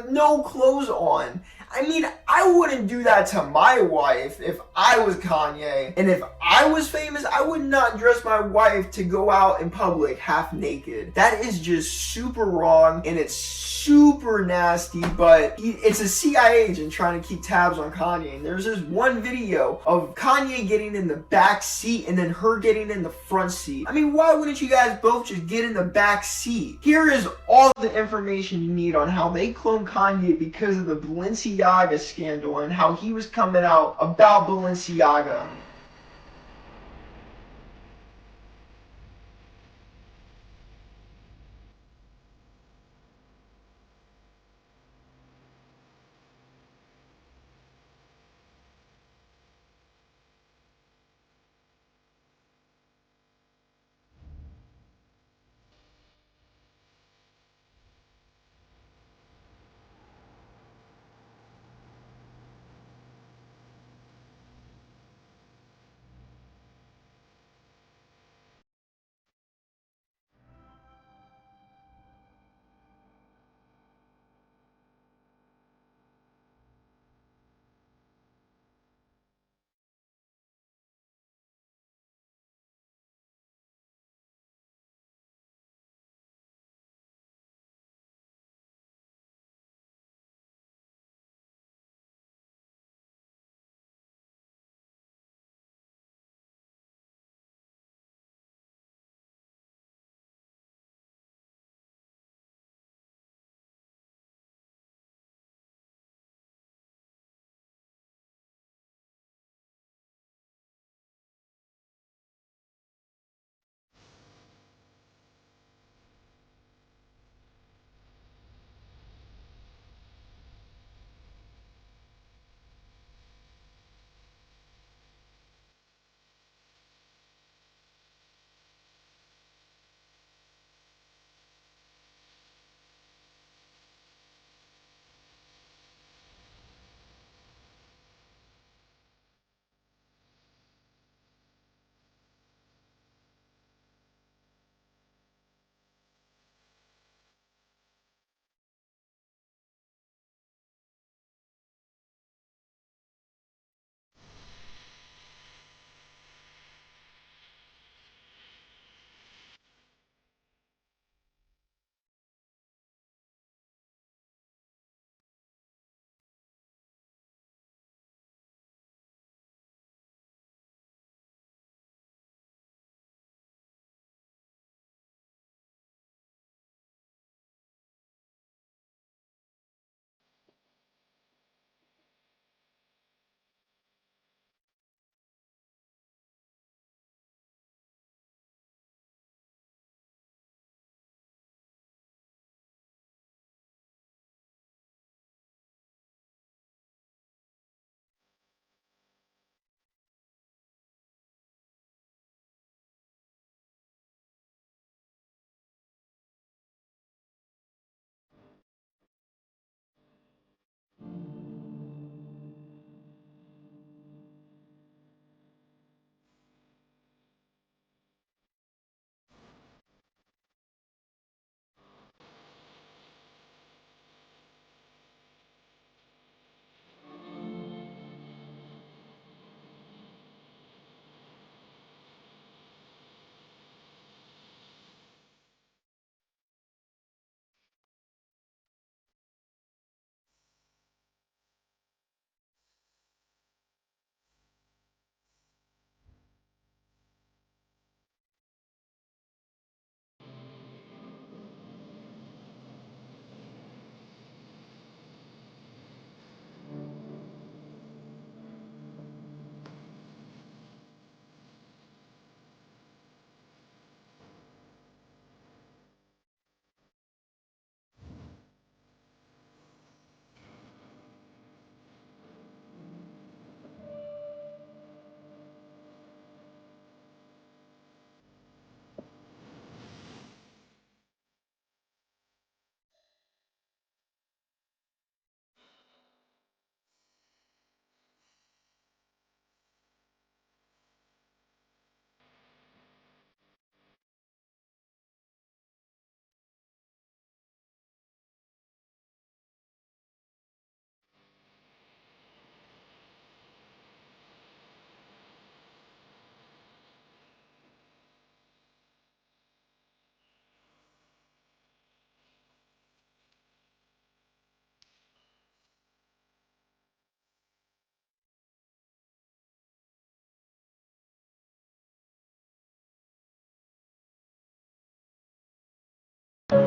no clothes on. I mean, I wouldn't do that to my wife if I was Kanye. And if I was famous, I would not dress my wife to go out in public half naked. That is just super wrong, and it's super nasty, but it's a CIA agent trying to keep tabs on Kanye. And there's this one video of Kanye getting in the back seat and then her getting in the front seat. I mean, why wouldn't you guys both just get in the back seat? Here is all the information you need on how they cloned Kanye because of the Balenciaga scandal and how he was coming out about Balenciaga.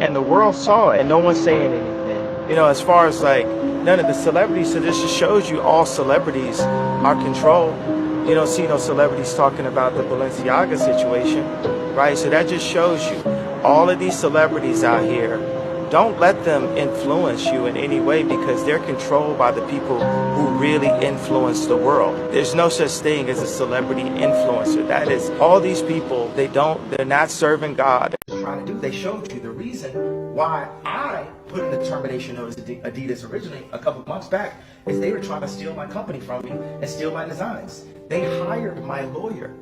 And the world saw it, and no one's saying anything. You know, as far as like none of the celebrities, so this just shows you all celebrities are controlled. You don't see no celebrities talking about the Balenciaga situation, right? So that just shows you all of these celebrities out here, don't let them influence you in any way because they're controlled by the people who really influence the world. There's no such thing as a celebrity influencer. That is, all these people, they're not serving God. Trying to do, they showed you the reason why I put in the termination notice to Adidas originally a couple of months back is they were trying to steal my company from me and steal my designs. They hired my lawyer.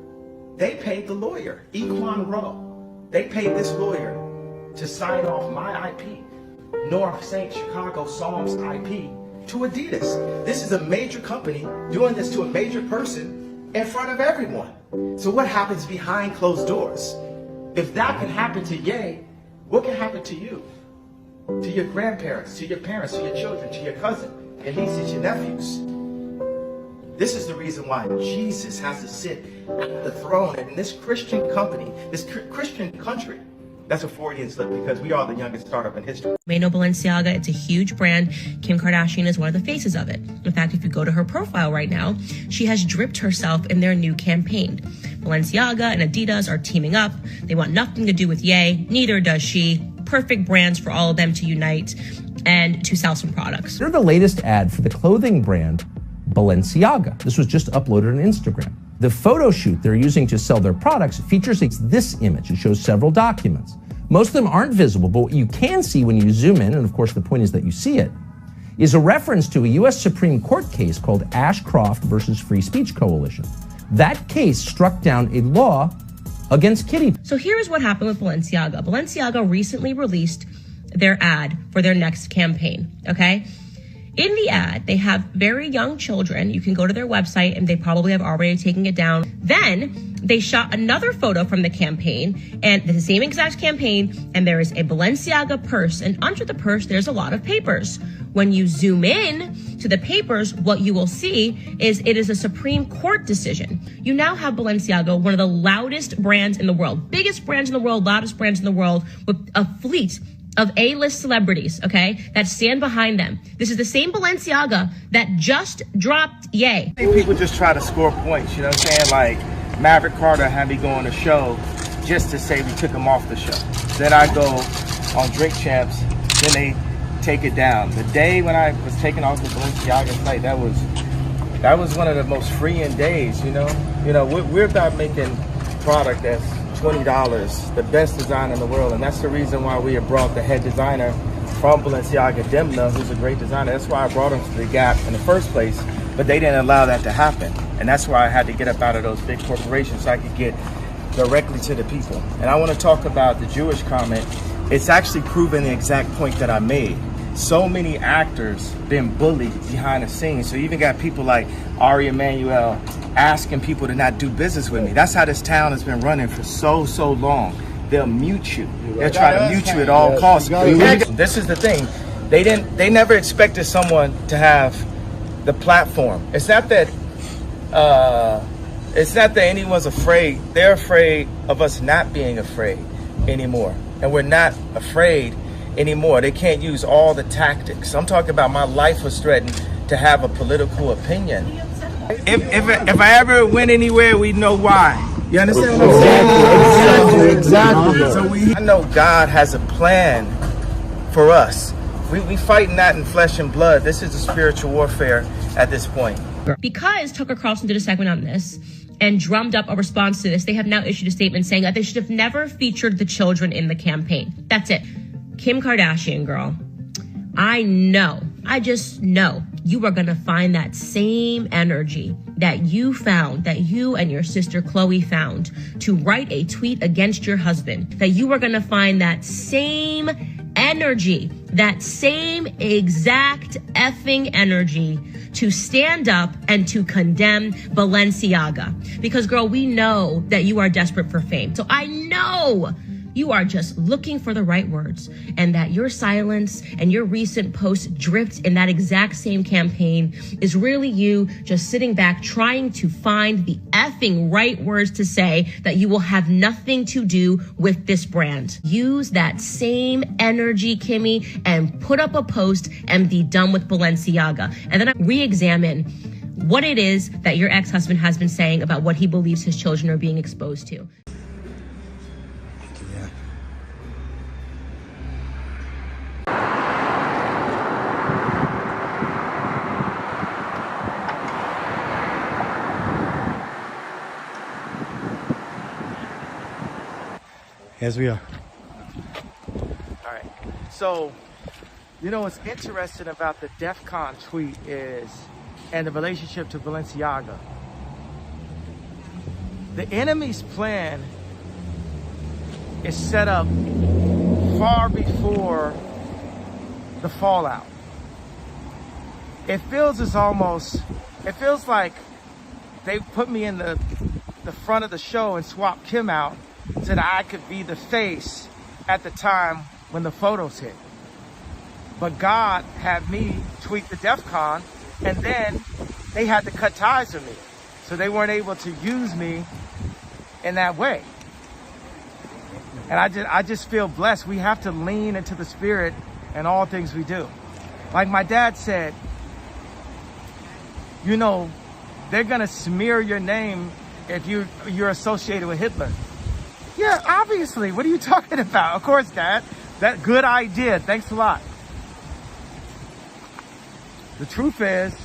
They paid the lawyer, Equan Rowe. They paid this lawyer to sign off my IP, North St. Chicago Psalms IP, to Adidas. This is a major company doing this to a major person in front of everyone. So what happens behind closed doors? If that can happen to Ye, what can happen to you? To your grandparents, to your parents, to your children, to your cousin, your nieces, your nephews. This is the reason why Jesus has to sit at the throne in this Christian company, this Christian country. That's a Freudian slip because we are the youngest startup in history. May know Balenciaga, it's a huge brand. Kim Kardashian is one of the faces of it. In fact, if you go to her profile right now, she has dripped herself in their new campaign. Balenciaga and Adidas are teaming up. They want nothing to do with Ye, neither does she. Perfect brands for all of them to unite and to sell some products. They're the latest ad for the clothing brand Balenciaga. This was just uploaded on Instagram. The photo shoot they're using to sell their products features this image. It shows several documents. Most of them aren't visible, but what you can see when you zoom in, and of course the point is that you see it, is a reference to a U.S. Supreme Court case called Ashcroft versus Free Speech Coalition. That case struck down a law against kitty. So here's what happened with Balenciaga. Balenciaga recently released their ad for their next campaign, okay? In the ad, they have very young children. You can go to their website and they probably have already taken it down. Then they shot another photo from the campaign and the same exact campaign, and there is a Balenciaga purse, and under the purse, there's a lot of papers. When you zoom in to the papers, what you will see is it is a Supreme Court decision. You now have Balenciaga, one of the loudest brands in the world, biggest brands in the world, loudest brands in the world, with a fleet of A-list celebrities, okay, that stand behind them. This is the same Balenciaga that just dropped Ye. I think people just try to score points, you know what I'm saying? Like, Maverick Carter had me go on a show just to say we took him off the show. Then I go on Drink Champs, then they take it down. The day when I was taken off the Balenciaga site, that was one of the most freeing days, you know? You know, we're about making product that's $20, the best design in the world, and that's the reason why we have brought the head designer from Balenciaga, Demna, who's a great designer. That's why I brought him to the Gap in the first place, but they didn't allow that to happen, and that's why I had to get up out of those big corporations so I could get directly to the people. And I want to talk about the Jewish comment. It's actually proven the exact point that I made. So many actors been bullied behind the scenes, so you even got people like Ari Emanuel asking people to not do business with me. That's how this town has been running for so long. They'll mute you. They'll try to mute you at all costs. This is the thing. They never expected someone to have the platform. It's not that anyone's afraid. They're afraid of us not being afraid anymore. And we're not afraid anymore. They can't use all the tactics. I'm talking about my life was threatened to have a political opinion. If I ever went anywhere, we'd know why. You understand what I'm saying? Exactly. So I know God has a plan for us. We fighting not in flesh and blood. This is a spiritual warfare at this point. Because Tucker Carlson did a segment on this and drummed up a response to this, they have now issued a statement saying that they should have never featured the children in the campaign. That's it. Kim Kardashian, girl, I just know you are going to find that same energy that you found, that you and your sister Chloe found to write a tweet against your husband, that you are going to find that same energy, that same exact effing energy to stand up and to condemn Balenciaga. Because, girl, we know that you are desperate for fame. So I know You are just looking for the right words, and that your silence and your recent posts dripped in that exact same campaign is really you just sitting back trying to find the effing right words to say that you will have nothing to do with this brand. Use that same energy, Kimmy, and put up a post and be done with Balenciaga. And then re-examine what it is that your ex-husband has been saying about what he believes his children are being exposed to. As we are. All right. So, you know what's interesting about the DEF CON tweet is, and the relationship to Balenciaga. The enemy's plan is set up far before the fallout. It feels like they put me in the front of the show and swapped Kim out so that I could be the face at the time when the photos hit. But God had me tweet the DEF CON, and then they had to cut ties with me. So they weren't able to use me in that way. And I just feel blessed. We have to lean into the Spirit in all things we do. Like my dad said, you know, they're gonna smear your name if you're associated with Hitler. Yeah, obviously. What are you talking about? Of course, Dad. That good idea. Thanks a lot. The truth is,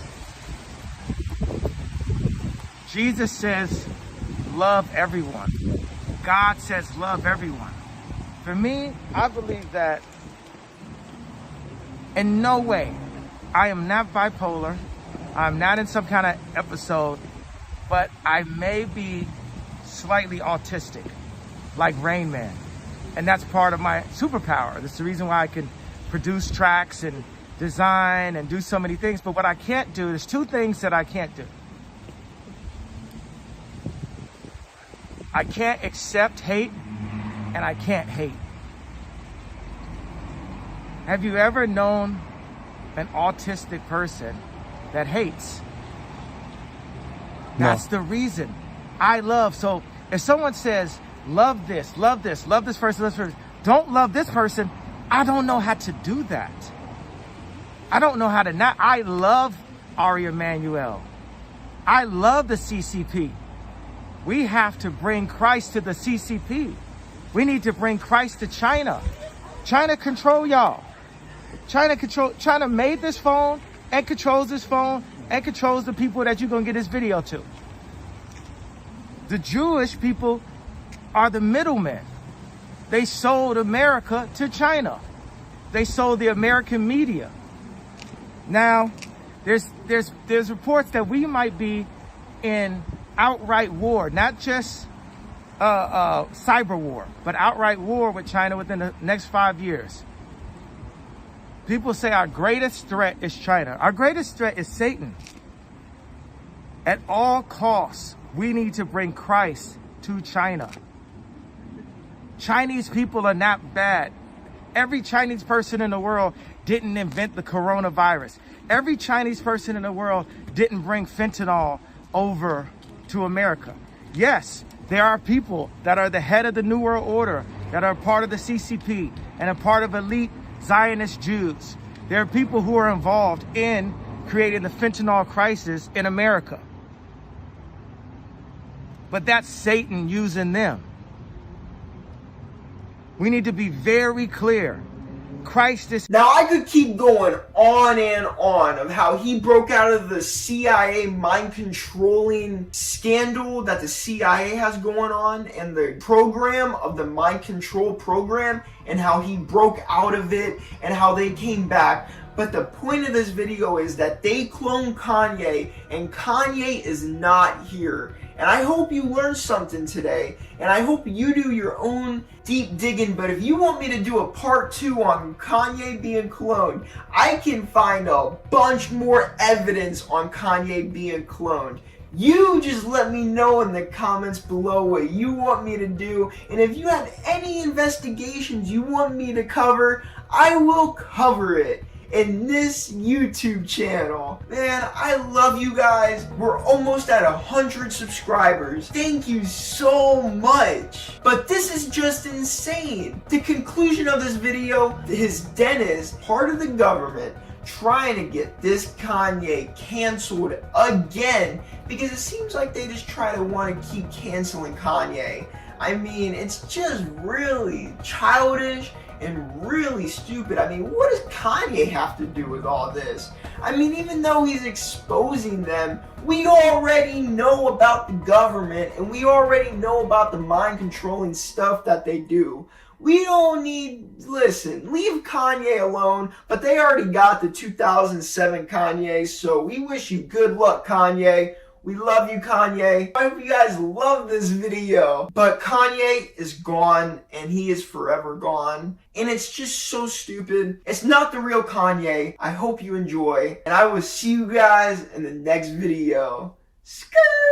Jesus says, love everyone. God says, love everyone. For me, I believe that in no way, I am not bipolar. I'm not in some kind of episode, but I may be slightly autistic, like Rain Man. And that's part of my superpower. That's the reason why I can produce tracks and design and do so many things. But what I can't do, there's two things that I can't do. I can't accept hate, and I can't hate. Have you ever known an autistic person that hates? That's the reason I love. So if someone says, love this person, love this person, don't love this person, I don't know how to do that. I don't know how to not. I love Ari Emanuel. I love the CCP. We have to bring Christ to the CCP. We need to bring Christ to China. China control y'all. China made this phone and controls this phone and controls the people that you're going to get this video to. The Jewish people are the middlemen. They sold America to China. They sold the American media. Now, there's reports that we might be in outright war, not just cyber war, but outright war with China within the next 5 years. People say our greatest threat is China. Our greatest threat is Satan. At all costs, we need to bring Christ to China. Chinese people are not bad. Every Chinese person in the world didn't invent the coronavirus. Every Chinese person in the world didn't bring fentanyl over to America. Yes, there are people that are the head of the New World Order, that are part of the CCP and a part of elite Zionist Jews. There are people who are involved in creating the fentanyl crisis in America. But that's Satan using them. We need to be very clear. Christ is... Now, I could keep going on and on of how he broke out of the CIA mind-controlling scandal that the CIA has going on, and the program of the mind control program, and how he broke out of it, and how they came back. But the point of this video is that they cloned Kanye, and Kanye is not here. And I hope you learned something today, and I hope you do your own deep digging. But if you want me to do a part 2 on Kanye being cloned, I can find a bunch more evidence on Kanye being cloned. You just let me know in the comments below what you want me to do, and if you have any investigations you want me to cover, I will cover it in this YouTube channel. Man, I love you guys. We're almost at 100 subscribers. Thank you so much. But this is just insane. The conclusion of this video, his dentist, part of the government, trying to get this Kanye canceled again, because it seems like they just try to want to keep canceling Kanye. I mean, it's just really childish and really stupid. I mean, what does Kanye have to do with all this? I mean, even though he's exposing them, we already know about the government and we already know about the mind controlling stuff that they do. We don't need, listen, leave Kanye alone, but they already got the 2007 Kanye, so we wish you good luck, Kanye. We love you, Kanye. I hope you guys love this video. But Kanye is gone, and he is forever gone. And it's just so stupid. It's not the real Kanye. I hope you enjoy, and I will see you guys in the next video. Skirt!